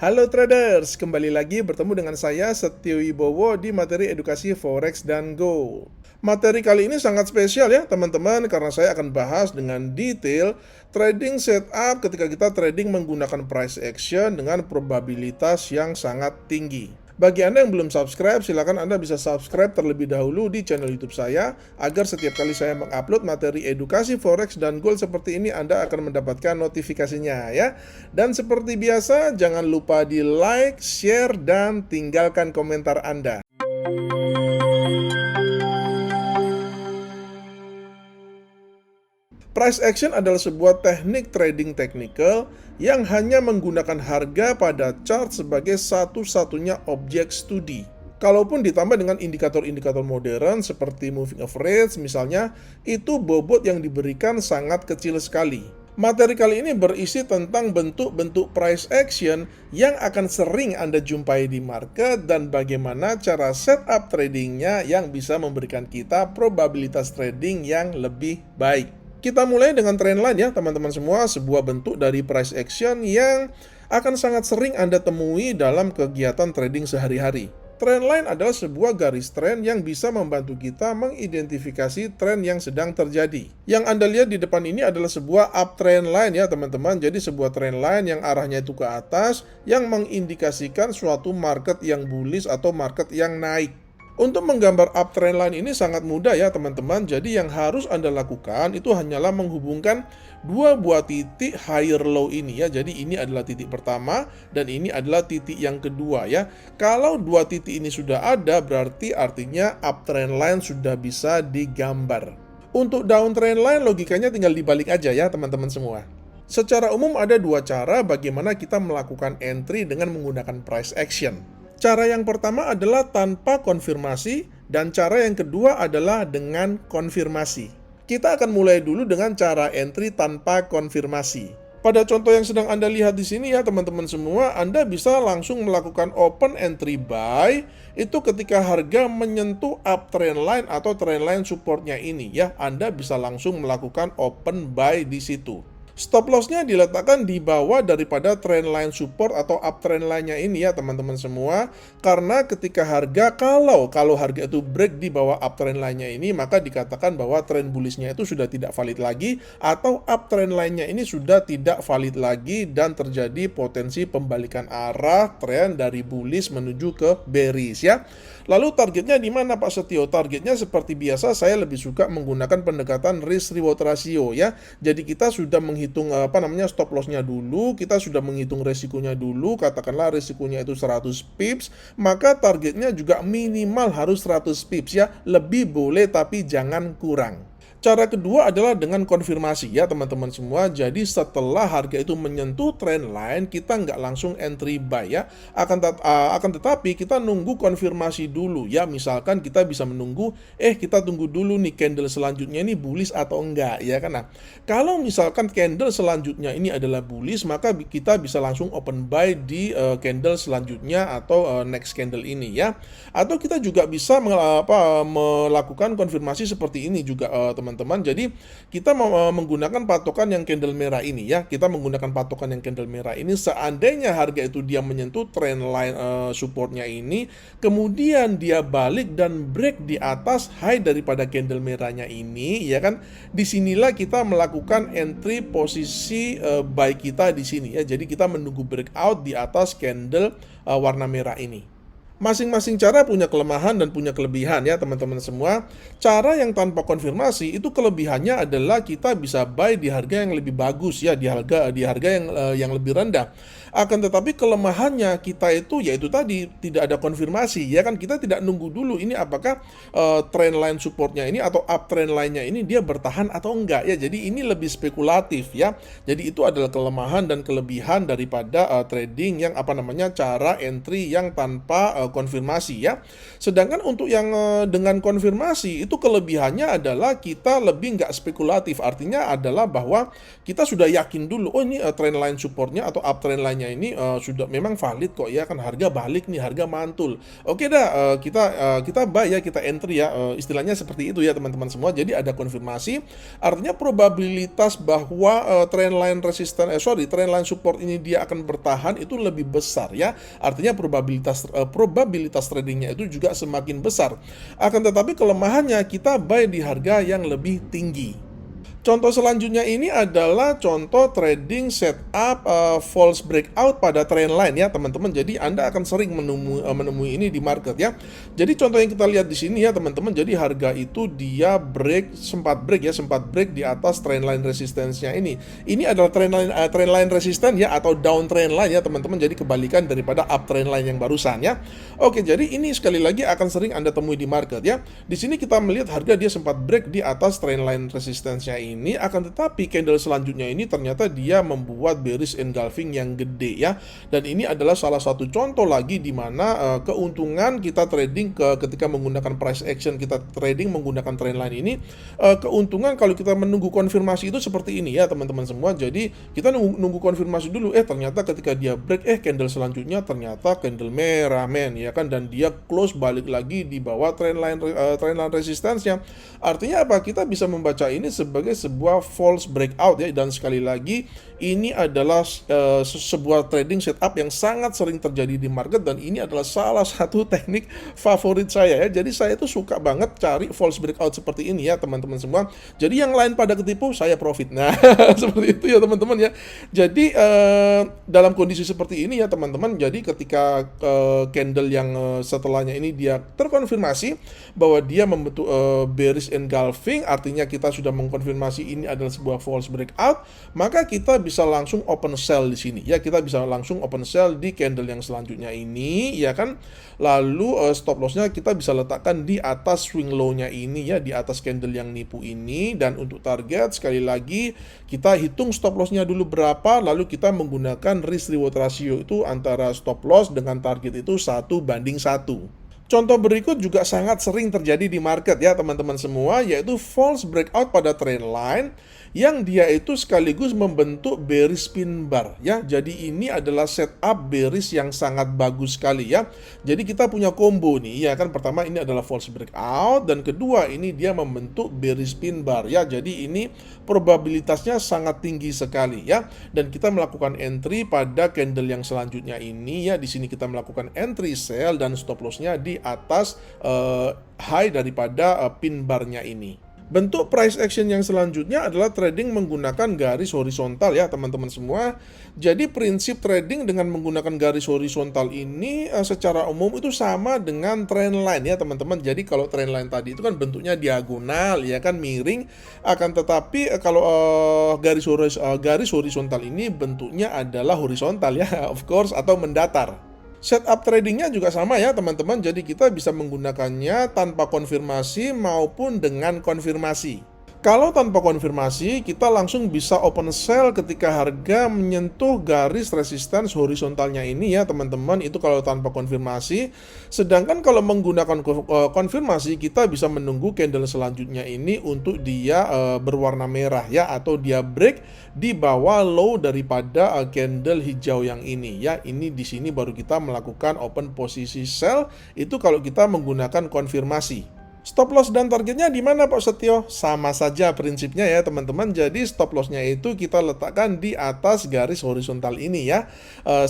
Halo traders, kembali lagi bertemu dengan saya Setio Wibowo di materi edukasi Forex dan Go. Materi kali ini sangat spesial ya teman-teman karena saya akan bahas dengan detail trading setup ketika kita trading menggunakan price action dengan probabilitas yang sangat tinggi. Bagi Anda yang belum subscribe, silakan Anda bisa subscribe terlebih dahulu di channel YouTube saya agar setiap kali saya mengupload materi edukasi Forex dan Gold seperti ini Anda akan mendapatkan notifikasinya ya. Dan seperti biasa, jangan lupa di like, share, dan tinggalkan komentar Anda. Price action adalah sebuah teknik trading technical yang hanya menggunakan harga pada chart sebagai satu-satunya objek studi. Kalaupun ditambah dengan indikator-indikator modern seperti moving average misalnya, itu bobot yang diberikan sangat kecil sekali. Materi kali ini berisi tentang bentuk-bentuk price action yang akan sering Anda jumpai di market dan bagaimana cara setup tradingnya yang bisa memberikan kita probabilitas trading yang lebih baik. Kita mulai dengan trendline ya teman-teman semua, sebuah bentuk dari price action yang akan sangat sering Anda temui dalam kegiatan trading sehari-hari. Trendline adalah sebuah garis tren yang bisa membantu kita mengidentifikasi tren yang sedang terjadi. Yang Anda lihat di depan ini adalah sebuah uptrend line ya teman-teman. Jadi sebuah trend line yang arahnya itu ke atas yang mengindikasikan suatu market yang bullish atau market yang naik. Untuk menggambar uptrend line ini sangat mudah ya teman-teman. Jadi yang harus Anda lakukan itu hanyalah menghubungkan dua buah titik higher low ini ya. Jadi ini adalah titik pertama dan ini adalah titik yang kedua ya. Kalau dua titik ini sudah ada berarti artinya uptrend line sudah bisa digambar. Untuk downtrend line logikanya tinggal dibalik aja ya teman-teman semua. Secara umum ada dua cara bagaimana kita melakukan entry dengan menggunakan price action. Cara yang pertama adalah tanpa konfirmasi dan cara yang kedua adalah dengan konfirmasi. Kita akan mulai dulu dengan cara entry tanpa konfirmasi. Pada contoh yang sedang Anda lihat di sini ya teman-teman semua, Anda bisa langsung melakukan open entry buy itu ketika harga menyentuh uptrend line atau trend line supportnya ini ya. Anda bisa langsung melakukan open buy di situ. Stop loss-nya diletakkan di bawah daripada trend line support atau uptrend line-nya ini ya teman-teman semua. Karena ketika harga, kalau harga itu break di bawah uptrend line-nya ini, maka dikatakan bahwa trend bullish-nya itu sudah tidak valid lagi atau uptrend line-nya ini sudah tidak valid lagi dan terjadi potensi pembalikan arah trend dari bullish menuju ke bearish ya. Lalu targetnya di mana Pak Setio? Targetnya seperti biasa saya lebih suka menggunakan pendekatan risk reward ratio ya. Jadi kita sudah menghitung stop loss-nya dulu, kita sudah menghitung resikonya dulu, katakanlah resikonya itu 100 pips, maka targetnya juga minimal harus 100 pips ya. Lebih boleh tapi jangan kurang. Cara kedua adalah dengan konfirmasi ya teman-teman semua. Jadi setelah harga itu menyentuh trend line, kita nggak langsung entry buy ya. Akan tetapi kita nunggu konfirmasi dulu ya. Misalkan kita bisa menunggu, kita tunggu dulu nih candle selanjutnya ini bullish atau enggak ya kan. Nah, kalau misalkan candle selanjutnya ini adalah bullish, maka kita bisa langsung open buy di candle selanjutnya atau next candle ini ya. Atau kita juga bisa melakukan konfirmasi seperti ini juga teman-teman. Jadi kita menggunakan patokan yang candle merah ini ya. Kita menggunakan patokan yang candle merah ini seandainya harga itu dia menyentuh trend line supportnya ini, kemudian dia balik dan break di atas high daripada candle merahnya ini ya kan. Disinilah kita melakukan entry posisi buy kita di sini ya. Jadi kita menunggu breakout di atas candle warna merah ini. Masing-masing cara punya kelemahan dan punya kelebihan ya teman-teman semua. Cara yang tanpa konfirmasi itu kelebihannya adalah kita bisa buy di harga yang lebih bagus ya, di harga yang lebih rendah. Akan tetapi kelemahannya kita itu yaitu tadi tidak ada konfirmasi ya kan, kita tidak nunggu dulu ini apakah trend line supportnya ini atau uptrend line-nya ini dia bertahan atau enggak ya. Jadi ini lebih spekulatif ya. Jadi itu adalah kelemahan dan kelebihan daripada trading yang cara entry yang tanpa konfirmasi ya. Sedangkan untuk yang dengan konfirmasi itu kelebihannya adalah kita lebih nggak spekulatif. Artinya adalah bahwa kita sudah yakin dulu, ini trend line supportnya atau uptrend line kelemahannya ini sudah memang valid kok ya, kan harga balik nih, harga mantul. Oke dah, kita buy ya, kita entry ya, istilahnya seperti itu ya teman-teman semua. Jadi ada konfirmasi, artinya probabilitas bahwa trendline support ini dia akan bertahan itu lebih besar ya. Artinya probabilitas tradingnya itu juga semakin besar. Akan tetapi kelemahannya kita buy di harga yang lebih tinggi. Contoh selanjutnya ini adalah contoh trading setup false breakout pada trendline ya teman-teman. Jadi Anda akan sering menemui ini di market ya. Jadi contoh yang kita lihat di sini ya teman-teman. Jadi harga itu dia sempat break di atas trendline resistance-nya ini. Ini adalah trendline resistance ya, atau down trendline ya teman-teman. Jadi kebalikan daripada up trendline yang barusan ya. Oke, jadi ini sekali lagi akan sering Anda temui di market ya. Di sini kita melihat harga dia sempat break di atas trendline resistance-nya ini, akan tetapi candle selanjutnya ini ternyata dia membuat bearish engulfing yang gede ya. Dan ini adalah salah satu contoh lagi di mana keuntungan kita trading ketika menggunakan price action, kita trading menggunakan trendline ini, keuntungan kalau kita menunggu konfirmasi itu seperti ini ya teman-teman semua. Jadi kita nunggu konfirmasi dulu, ternyata ketika dia break, candle selanjutnya ternyata candle merah men ya kan, dan dia close balik lagi di bawah trendline resistance-nya. Artinya apa? Kita bisa membaca ini sebagai sebuah false breakout ya. Dan sekali lagi ini adalah sebuah trading setup yang sangat sering terjadi di market, dan ini adalah salah satu teknik favorit saya ya. Jadi saya itu suka banget cari false breakout seperti ini ya teman-teman semua. Jadi yang lain pada ketipu, saya profit. Nah seperti itu ya teman-teman ya. Jadi dalam kondisi seperti ini ya teman-teman, jadi ketika candle yang setelahnya ini dia terkonfirmasi bahwa dia membentuk bearish engulfing, artinya kita sudah mengkonfirmasi ini adalah sebuah false breakout, maka kita bisa langsung open sell di sini ya. Kita bisa langsung open sell di candle yang selanjutnya ini ya kan. Lalu stop lossnya kita bisa letakkan di atas swing low-nya ini ya, di atas candle yang nipu ini. Dan untuk target sekali lagi kita hitung stop loss-nya dulu berapa, lalu kita menggunakan risk reward ratio itu antara stop loss dengan target itu 1:1. Contoh berikut juga sangat sering terjadi di market ya teman-teman semua, yaitu false breakout pada trendline yang dia itu sekaligus membentuk bearish pin bar ya. Jadi ini adalah setup bearish yang sangat bagus sekali ya. Jadi kita punya combo nih ya kan. Pertama ini adalah false breakout, dan kedua ini dia membentuk bearish pin bar ya. Jadi ini probabilitasnya sangat tinggi sekali ya. Dan kita melakukan entry pada candle yang selanjutnya ini ya. Di sini kita melakukan entry sell dan stop loss-nya di atas high daripada pin bar-nya ini. Bentuk price action yang selanjutnya adalah trading menggunakan garis horizontal ya teman-teman semua. Jadi prinsip trading dengan menggunakan garis horizontal ini secara umum itu sama dengan trendline ya teman-teman. Jadi kalau trendline tadi itu kan bentuknya diagonal ya kan, miring. Akan tetapi kalau garis horizontal ini bentuknya adalah horizontal ya, of course, atau mendatar. Setup tradingnya juga sama ya teman-teman, jadi kita bisa menggunakannya tanpa konfirmasi maupun dengan konfirmasi. Kalau tanpa konfirmasi, kita langsung bisa open sell ketika harga menyentuh garis resistance horizontalnya ini ya teman-teman. Itu kalau tanpa konfirmasi. Sedangkan kalau menggunakan konfirmasi, kita bisa menunggu candle selanjutnya ini untuk dia berwarna merah ya, atau dia break di bawah low daripada candle hijau yang ini ya. Ini di sini baru kita melakukan open posisi sell, itu kalau kita menggunakan konfirmasi. Stop loss dan targetnya di mana Pak Setio? Sama saja prinsipnya ya teman-teman. Jadi stop lossnya itu kita letakkan di atas garis horizontal ini ya.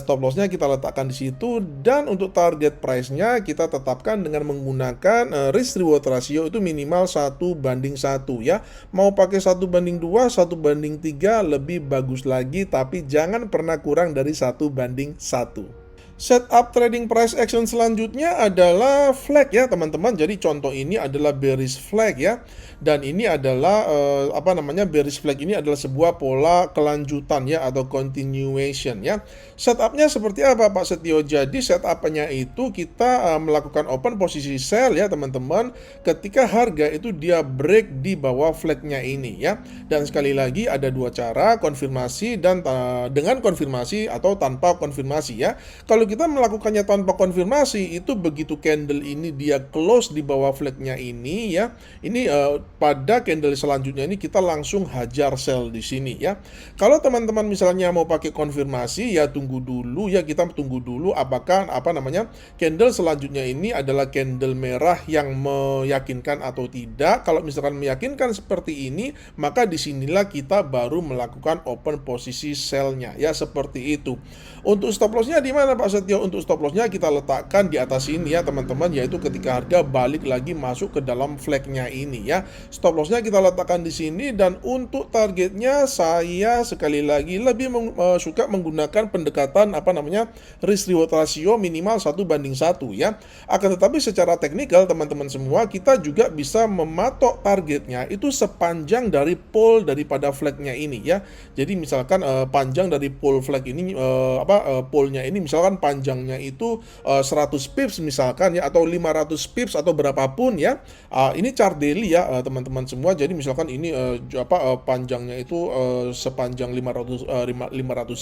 Stop lossnya kita letakkan di situ, dan untuk target price-nya kita tetapkan dengan menggunakan risk reward ratio itu minimal 1:1 ya. Mau pakai 1:2, 1:3 lebih bagus lagi, tapi jangan pernah kurang dari 1:1. Setup trading price action selanjutnya adalah flag ya teman-teman. Jadi contoh ini adalah bearish flag ya. Dan ini adalah bearish flag ini adalah sebuah pola kelanjutan ya, atau continuation ya. Setupnya seperti apa Pak Setio? Jadi setupnya itu kita melakukan open posisi sell ya teman-teman, ketika harga itu dia break di bawah flagnya ini ya. Dan sekali lagi ada dua cara, konfirmasi dan dengan konfirmasi atau tanpa konfirmasi ya. Kalau kita melakukannya tanpa konfirmasi, itu begitu candle ini dia close di bawah flagnya ini ya, ini pada candle selanjutnya ini kita langsung hajar sell di sini ya. Kalau teman-teman misalnya mau pakai konfirmasi ya tunggu dulu ya, kita tunggu dulu apakah candle selanjutnya ini adalah candle merah yang meyakinkan atau tidak. Kalau misalkan meyakinkan seperti ini, maka disinilah kita baru melakukan open posisi sell-nya ya, seperti itu. Untuk stop loss-nya di mana Pak Setio? Untuk stop loss-nya kita letakkan di atas ini ya teman-teman, yaitu ketika harga balik lagi masuk ke dalam flag-nya ini ya. Stop loss-nya kita letakkan di sini, dan untuk targetnya saya sekali lagi lebih suka menggunakan pendekatan risk reward ratio minimal 1:1 ya. Akan tetapi secara teknikal teman-teman semua, kita juga bisa mematok targetnya itu sepanjang dari pole daripada flag-nya ini ya. Jadi misalkan panjang dari pole flag ini pole-nya ini misalkan panjangnya itu 100 pips misalkan ya, atau 500 pips atau berapapun ya. Ini chart daily ya teman-teman semua. Jadi misalkan ini panjangnya itu sepanjang 500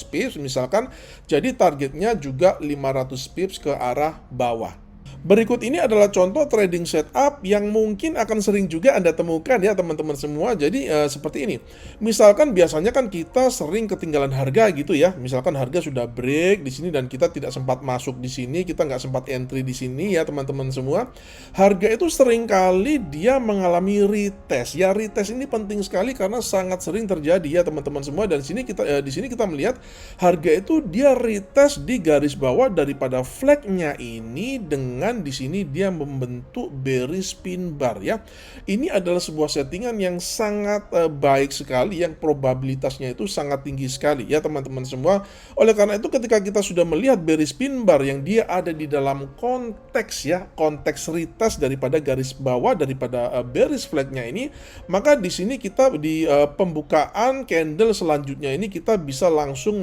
pips misalkan. Jadi targetnya juga 500 pips ke arah bawah. Berikut ini adalah contoh trading setup yang mungkin akan sering juga Anda temukan ya teman-teman semua. Jadi seperti ini. Misalkan biasanya kan kita sering ketinggalan harga gitu ya. Misalkan harga sudah break di sini dan kita tidak sempat masuk di sini, kita nggak sempat entry di sini ya teman-teman semua. Harga itu sering kali dia mengalami retest. Ya, retest ini penting sekali karena sangat sering terjadi ya teman-teman semua. Dan di sini kita melihat harga itu dia retest di garis bawah daripada flag-nya ini, dengan di sini dia membentuk bearish pin bar ya. Ini adalah sebuah settingan yang sangat baik sekali, yang probabilitasnya itu sangat tinggi sekali ya teman-teman semua. Oleh karena itu ketika kita sudah melihat bearish pin bar yang dia ada di dalam konteks konteks retest daripada garis bawah daripada bearish flag-nya ini, maka di sini kita di pembukaan candle selanjutnya ini kita bisa langsung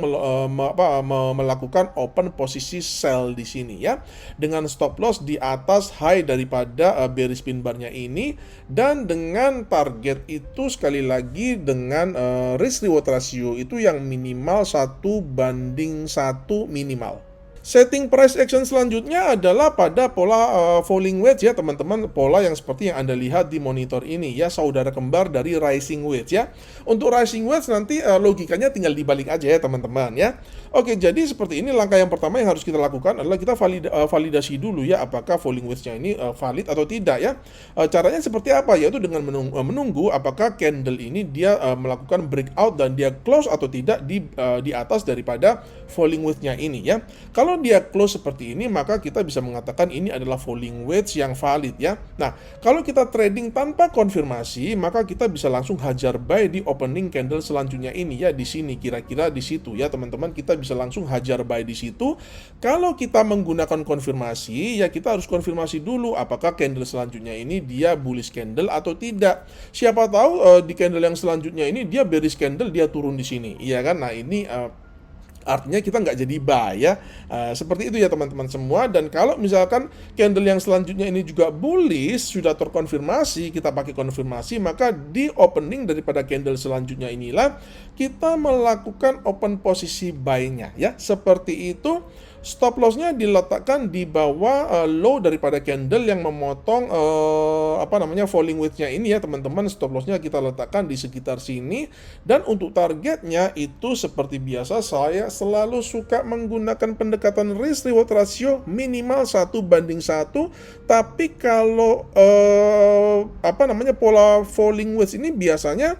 melakukan open posisi sell di sini ya, dengan stop loss di atas high daripada bearish pin bar-nya ini, dan dengan target itu sekali lagi dengan risk reward ratio itu yang minimal 1:1 minimal. Setting price action selanjutnya adalah pada pola falling wedge ya teman-teman, pola yang seperti yang Anda lihat di monitor ini ya, saudara kembar dari rising wedge ya. Untuk rising wedge nanti logikanya tinggal dibalik aja ya teman-teman ya. Oke, jadi seperti ini langkah yang pertama yang harus kita lakukan adalah kita validasi dulu ya, apakah falling wedge-nya ini valid atau tidak ya. Caranya seperti apa? Yaitu dengan menunggu apakah candle ini dia melakukan breakout dan dia close atau tidak di atas daripada falling wedge-nya ini ya. Kalau dia close seperti ini, maka kita bisa mengatakan ini adalah falling wedge yang valid ya. Nah, kalau kita trading tanpa konfirmasi, maka kita bisa langsung hajar buy di opening candle selanjutnya ini ya, di sini kira-kira di situ ya teman-teman, kita bisa langsung hajar buy di situ. Kalau kita menggunakan konfirmasi, ya kita harus konfirmasi dulu apakah candle selanjutnya ini dia bullish candle atau tidak. Siapa tahu di candle yang selanjutnya ini dia bearish candle, dia turun di sini, iya kan? Nah, ini artinya kita nggak jadi buy ya. Seperti itu ya teman-teman semua. Dan kalau misalkan candle yang selanjutnya ini juga bullish, sudah terkonfirmasi, kita pakai konfirmasi, maka di opening daripada candle selanjutnya inilah kita melakukan open posisi buy-nya ya. Seperti itu. Stop loss-nya diletakkan di bawah low daripada candle yang memotong falling wedge-nya ini ya teman-teman. Stop loss-nya kita letakkan di sekitar sini. Dan untuk targetnya itu seperti biasa saya selalu suka menggunakan pendekatan risk reward ratio minimal 1:1. Tapi kalau pola falling wedge ini biasanya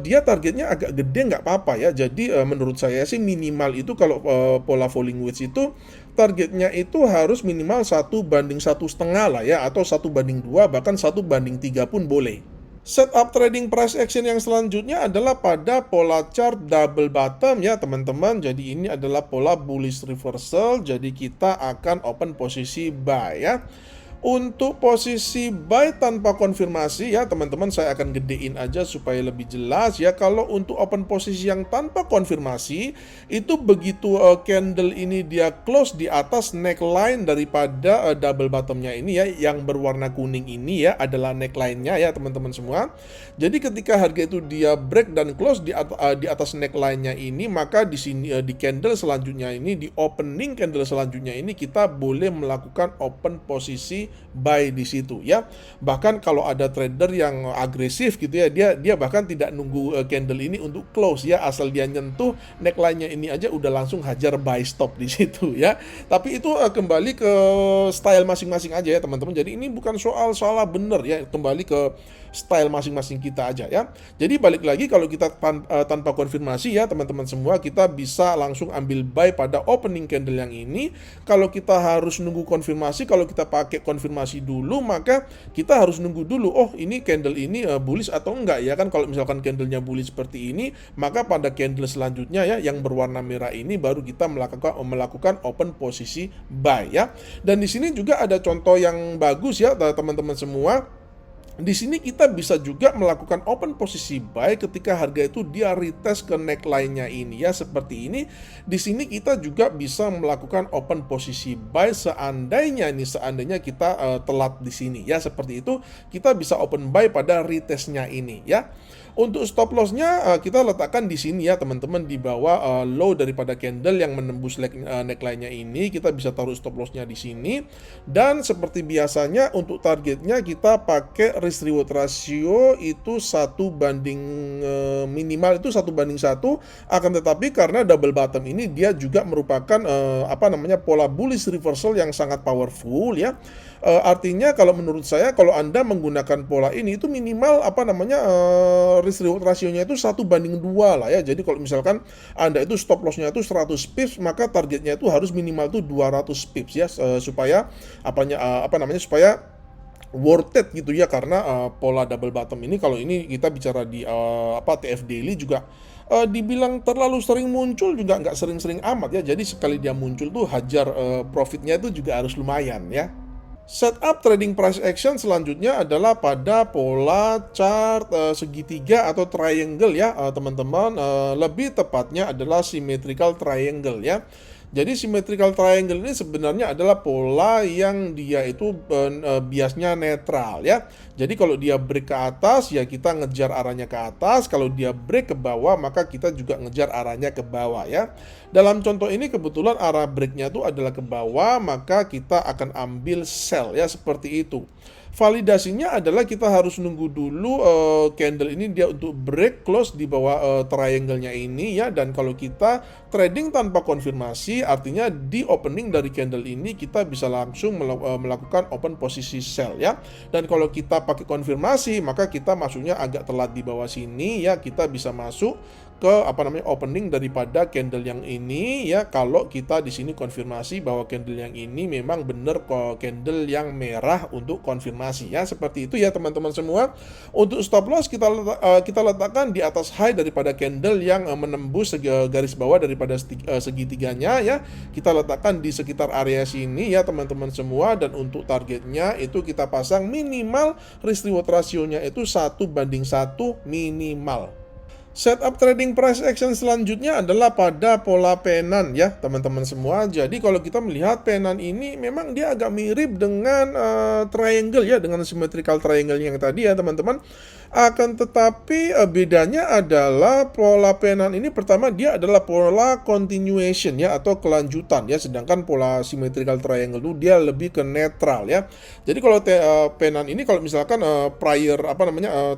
dia targetnya agak gede, nggak apa-apa ya. Jadi menurut saya sih minimal itu kalau pola falling wedge itu targetnya itu harus minimal 1:1,5 lah ya, atau 1:2, bahkan 1:3 pun boleh. Setup trading price action yang selanjutnya adalah pada pola chart double bottom ya teman-teman. Jadi ini adalah pola bullish reversal, jadi kita akan open posisi buy ya. Untuk posisi buy tanpa konfirmasi ya teman-teman, saya akan gedein aja supaya lebih jelas ya. Kalau untuk open posisi yang tanpa konfirmasi itu begitu candle ini dia close di atas neckline daripada double bottomnya ini ya, yang berwarna kuning ini ya adalah neckline-nya ya teman-teman semua. Jadi ketika harga itu dia break dan close di atas neckline-nya ini, maka di sini di candle selanjutnya ini, di opening candle selanjutnya ini kita boleh melakukan open posisi buy di situ ya. Bahkan kalau ada trader yang agresif gitu ya, dia bahkan tidak nunggu candle ini untuk close ya, asal dia nyentuh neckline-nya ini aja udah langsung hajar buy stop di situ ya. Tapi itu kembali ke style masing-masing aja ya teman-teman. Jadi ini bukan soal salah benar ya, kembali ke style masing-masing kita aja ya. Jadi balik lagi, kalau kita tanpa konfirmasi ya teman-teman semua, kita bisa langsung ambil buy pada opening candle yang ini. Kalau kita harus nunggu konfirmasi, kalau kita pakai konfirmasi dulu, maka kita harus nunggu dulu, oh ini candle ini bullish atau enggak ya kan. Kalau misalkan candlenya bullish seperti ini, maka pada candle selanjutnya ya yang berwarna merah ini baru kita melakukan open posisi buy ya. Dan di sini juga ada contoh yang bagus ya teman-teman semua. Di sini kita bisa juga melakukan open posisi buy ketika harga itu dia retest ke neckline-nya ini ya, seperti ini. Di sini kita juga bisa melakukan open posisi buy seandainya kita telat di sini ya, seperti itu. Kita bisa open buy pada retestnya ini ya. Untuk stop loss-nya kita letakkan di sini ya teman-teman, di bawah low daripada candle yang menembus neckline-nya ini. Kita bisa taruh stop loss-nya di sini. Dan seperti biasanya untuk targetnya kita pakai risk reward ratio itu 1 banding minimal itu 1:1. Akan tetapi karena double bottom ini dia juga merupakan pola bullish reversal yang sangat powerful ya. Artinya kalau menurut saya, kalau Anda menggunakan pola ini itu minimal risk reward rasionya itu 1:2 lah ya. Jadi kalau misalkan Anda itu stop loss-nya itu 100 pips, maka targetnya itu harus minimal itu 200 pips ya, supaya supaya worth it gitu ya. Karena pola double bottom ini, kalau ini kita bicara di TF daily juga dibilang terlalu sering muncul juga nggak sering-sering amat ya. Jadi sekali dia muncul tuh hajar profitnya itu juga harus lumayan ya. Setup trading price action selanjutnya adalah pada pola chart segitiga atau triangle ya teman-teman. Lebih tepatnya adalah symmetrical triangle ya. Jadi symmetrical triangle ini sebenarnya adalah pola yang dia itu biasnya netral ya. Jadi kalau dia break ke atas ya kita ngejar arahnya ke atas, kalau dia break ke bawah maka kita juga ngejar arahnya ke bawah ya. Dalam contoh ini kebetulan arah breaknya itu adalah ke bawah, maka kita akan ambil sell ya, seperti itu. Validasinya adalah kita harus nunggu dulu candle ini dia untuk break close di bawah triangle-nya ini ya. Dan kalau kita trading tanpa konfirmasi, artinya di opening dari candle ini kita bisa langsung melakukan open posisi sell ya. Dan kalau kita pakai konfirmasi, maka kita masuknya agak telat di bawah sini ya. Kita bisa masuk ke opening daripada candle yang ini ya. Kalau kita di sini konfirmasi bahwa candle yang ini memang benar candle yang merah untuk konfirmasi ya, seperti itu ya teman-teman semua. Untuk stop loss kita letakkan di atas high daripada candle yang menembus garis bawah daripada segitiganya ya. Kita letakkan di sekitar area sini ya teman-teman semua. Dan untuk targetnya itu kita pasang minimal risk reward rasionya itu 1:1 minimal. Setup trading price action selanjutnya adalah pada pola penan ya teman-teman semua. Jadi kalau kita melihat penan ini memang dia agak mirip dengan triangle ya, dengan symmetrical triangle yang tadi ya teman-teman. Akan tetapi bedanya adalah pola penan ini, pertama dia adalah pola continuation ya, atau kelanjutan ya. Sedangkan pola symmetrical triangle itu dia lebih ke netral ya. Jadi kalau penan ini kalau misalkan prior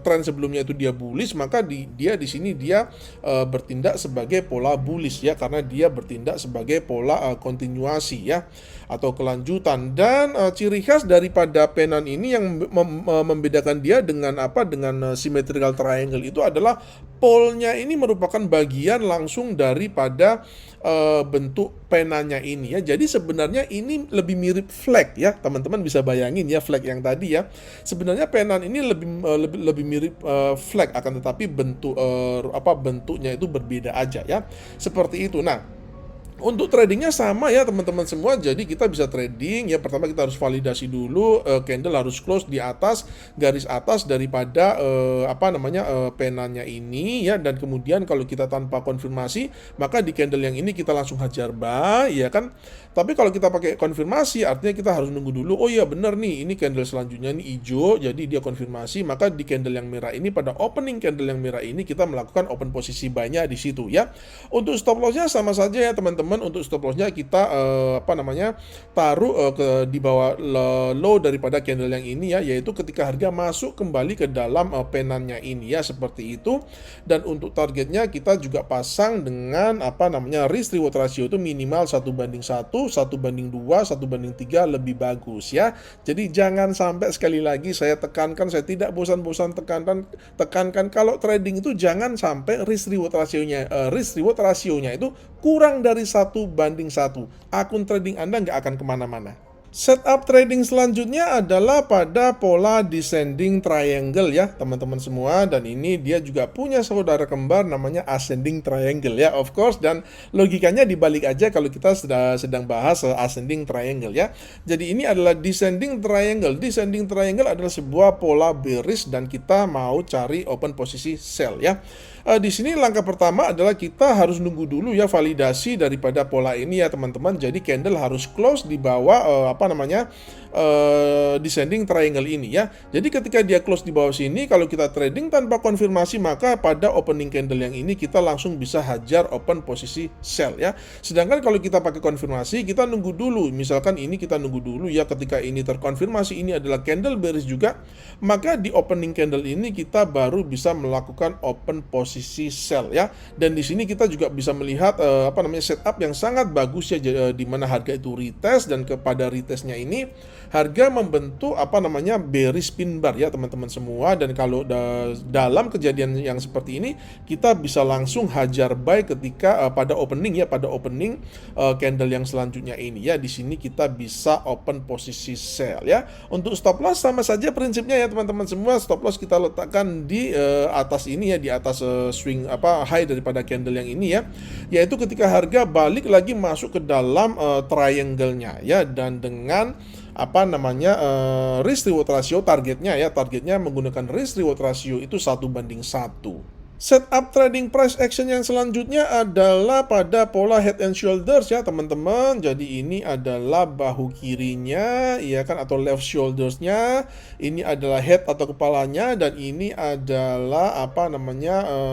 tren sebelumnya itu dia bullish, maka dia di sini dia bertindak sebagai pola bullish ya, karena dia bertindak sebagai pola kontinuasi ya, atau kelanjutan. Dan ciri khas daripada penan ini yang membedakan dia dengan symmetrical triangle itu adalah polnya ini merupakan bagian langsung daripada bentuk penanya ini ya. Jadi sebenarnya ini lebih mirip flag ya, teman-teman bisa bayangin ya, flag yang tadi ya. Sebenarnya penan ini lebih mirip flag, akan tetapi bentuknya itu berbeda aja ya, seperti itu. Nah, Untuk tradingnya sama ya teman-teman semua, jadi kita bisa trading ya. Pertama kita harus validasi dulu, candle harus close di atas, garis atas daripada penanya ini ya. Dan kemudian kalau kita tanpa konfirmasi, maka di candle yang ini kita langsung hajar buy ya kan. Tapi kalau kita pakai konfirmasi, artinya kita harus nunggu dulu, oh iya benar nih, ini candle selanjutnya ini hijau, jadi dia konfirmasi, maka di candle yang merah ini, pada opening candle yang merah ini kita melakukan open posisi buy-nya di situ ya. Untuk stop loss-nya sama saja ya teman-teman. Untuk stop loss-nya kita taruh di bawah low daripada candle yang ini ya, yaitu ketika harga masuk kembali ke dalam penannya ini ya, seperti itu. Dan untuk targetnya kita juga pasang dengan risk reward ratio itu minimal 1:1, 1:2, 1:3 lebih bagus ya. Jadi jangan sampai, sekali lagi saya tekankan, saya tidak bosan-bosan tekankan kalau trading itu jangan sampai risk reward rasionya itu kurang dari 1:1. Akun trading Anda nggak akan kemana-mana. Setup trading selanjutnya adalah pada pola descending triangle ya teman-teman semua, dan ini dia juga punya saudara kembar namanya ascending triangle ya, of course. Dan logikanya dibalik aja kalau kita sedang bahas ascending triangle ya. Jadi ini adalah descending triangle. Descending triangle adalah sebuah pola bearish dan kita mau cari open posisi sell ya. Di sini langkah pertama adalah kita harus nunggu dulu ya validasi daripada pola ini ya teman-teman. Jadi candle harus close di bawah descending triangle ini ya. Jadi ketika dia close di bawah sini, kalau kita trading tanpa konfirmasi, maka pada opening candle yang ini kita langsung bisa hajar open posisi sell ya. Sedangkan kalau kita pakai konfirmasi, kita nunggu dulu. Misalkan ini kita nunggu dulu ya, ketika ini terkonfirmasi ini adalah candle bearish juga, maka di opening candle ini kita baru bisa melakukan open posisi sell ya. Dan di sini kita juga bisa melihat setup yang sangat bagus ya, di mana harga itu retest, dan kepada retestnya ini harga membentuk bearish pin bar ya teman-teman semua. Dan kalau dalam kejadian yang seperti ini, kita bisa langsung hajar buy ketika pada opening candle yang selanjutnya ini ya. Di sini kita bisa open posisi sell ya. Untuk stop loss sama saja prinsipnya ya teman-teman semua. Stop loss kita letakkan di atas ini ya, di atas swing high daripada candle yang ini ya, yaitu ketika harga balik lagi masuk ke dalam triangle-nya ya. Dan dengan risk reward ratio targetnya menggunakan risk reward ratio itu 1:1. Setup trading price action yang selanjutnya adalah pada pola head and shoulders ya teman-teman. Jadi ini adalah bahu kirinya ya kan, atau left shouldersnya. Ini adalah head atau kepalanya, dan ini adalah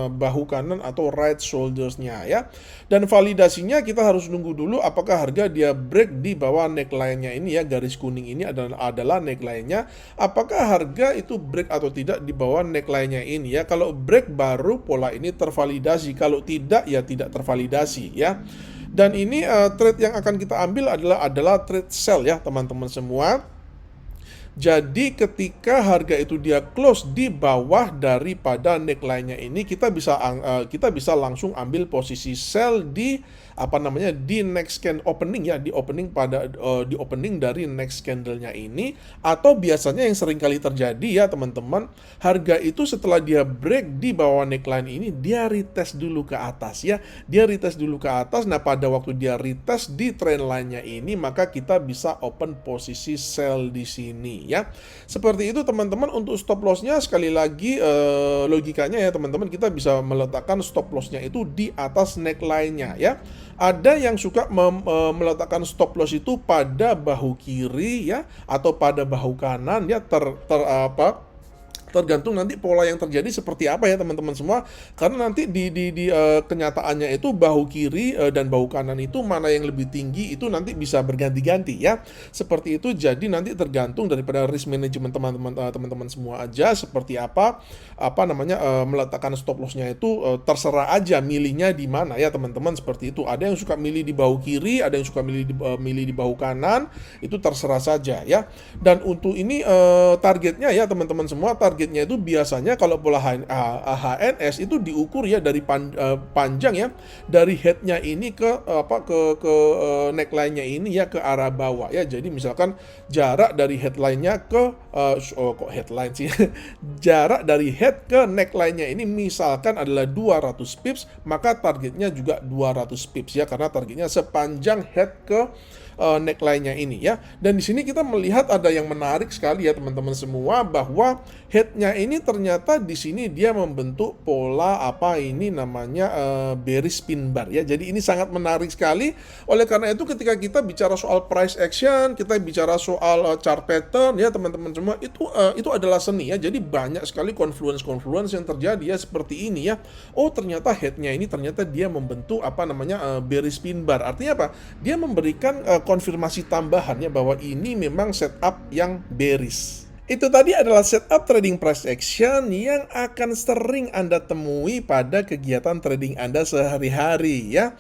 bahu kanan atau right shouldersnya ya. Dan validasinya kita harus nunggu dulu apakah harga dia break di bawah neckline-nya ini ya. Garis kuning ini adalah neckline-nya. Apakah harga itu break atau tidak di bawah neckline-nya ini ya. Kalau break baru pola ini tervalidasi, kalau tidak ya tidak tervalidasi ya. Dan ini trade yang akan kita ambil adalah trade sell ya teman-teman semua. Jadi ketika harga itu dia close di bawah daripada neckline-nya ini, kita bisa langsung ambil posisi sell di di next candle opening ya, di opening dari next candle-nya ini. Atau biasanya yang sering kali terjadi ya teman-teman, harga itu setelah dia break di bawah neckline ini, dia retest dulu ke atas ya. Nah, pada waktu dia retest di trend line-nya ini, maka kita bisa open posisi sell di sini ya. Seperti itu teman-teman. Untuk stop loss-nya sekali lagi logikanya ya teman-teman, kita bisa meletakkan stop loss-nya itu di atas neckline-nya ya. Ada yang suka meletakkan stop loss itu pada bahu kiri ya, atau pada bahu kanan ya, tergantung nanti pola yang terjadi seperti apa ya teman-teman semua. Karena nanti di kenyataannya itu bahu kiri dan bahu kanan itu mana yang lebih tinggi itu nanti bisa berganti-ganti ya. Seperti itu. Jadi nanti tergantung daripada risk management teman-teman semua aja seperti apa meletakkan stop loss-nya itu terserah aja milihnya di mana ya teman-teman, seperti itu. Ada yang suka milih di bahu kiri, ada yang suka milih di bahu kanan, itu terserah saja ya. Dan untuk ini targetnya ya teman-teman semua, targetnya itu biasanya kalau pola HNS itu diukur ya dari panjang ya, dari headnya ini ke neckline-nya ini ya ke arah bawah ya. Jadi misalkan jarak dari headline-nya ke kok headline sih jarak dari head ke neckline-nya ini misalkan adalah 200 pips, maka targetnya juga 200 pips ya, karena targetnya sepanjang head ke neckline-nya ini ya. Dan di sini kita melihat ada yang menarik sekali ya teman-teman semua, bahwa head-nya ini ternyata di sini dia membentuk pola apa ini namanya bearish pin bar ya. Jadi ini sangat menarik sekali. Oleh karena itu ketika kita bicara soal price action, kita bicara soal chart pattern ya teman-teman semua, itu adalah seni ya. Jadi banyak sekali confluence yang terjadi ya seperti ini ya. Oh, ternyata head-nya ini ternyata dia membentuk apa namanya bearish pin bar. Artinya apa? Dia memberikan konfirmasi tambahannya bahwa ini memang setup yang bearish. Itu tadi adalah setup trading price action yang akan sering Anda temui pada kegiatan trading Anda sehari-hari ya.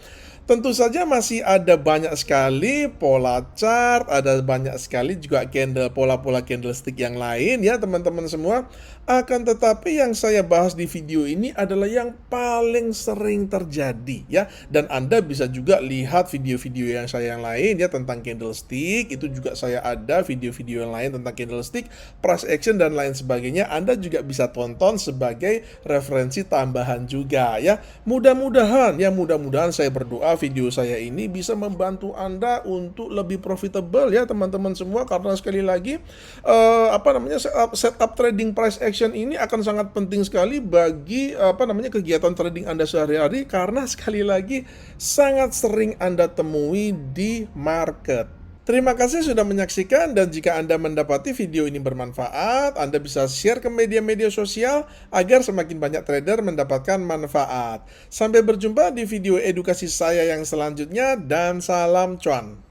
Tentu saja masih ada banyak sekali pola chart, ada banyak sekali juga pola-pola candlestick yang lain ya teman-teman semua. Akan tetapi yang saya bahas di video ini adalah yang paling sering terjadi ya. Dan Anda bisa juga lihat video-video yang lain ya tentang candlestick. Itu juga saya ada video-video yang lain tentang candlestick, price action dan lain sebagainya. Anda juga bisa tonton sebagai referensi tambahan juga ya. Mudah-mudahan saya berdoa video saya ini bisa membantu Anda untuk lebih profitable ya teman-teman semua, karena sekali lagi setup trading price action ini akan sangat penting sekali bagi kegiatan trading Anda sehari-hari, karena sekali lagi sangat sering Anda temui di market. Terima kasih sudah menyaksikan, dan jika Anda mendapati video ini bermanfaat, Anda bisa share ke media-media sosial agar semakin banyak trader mendapatkan manfaat. Sampai berjumpa di video edukasi saya yang selanjutnya, dan salam cuan.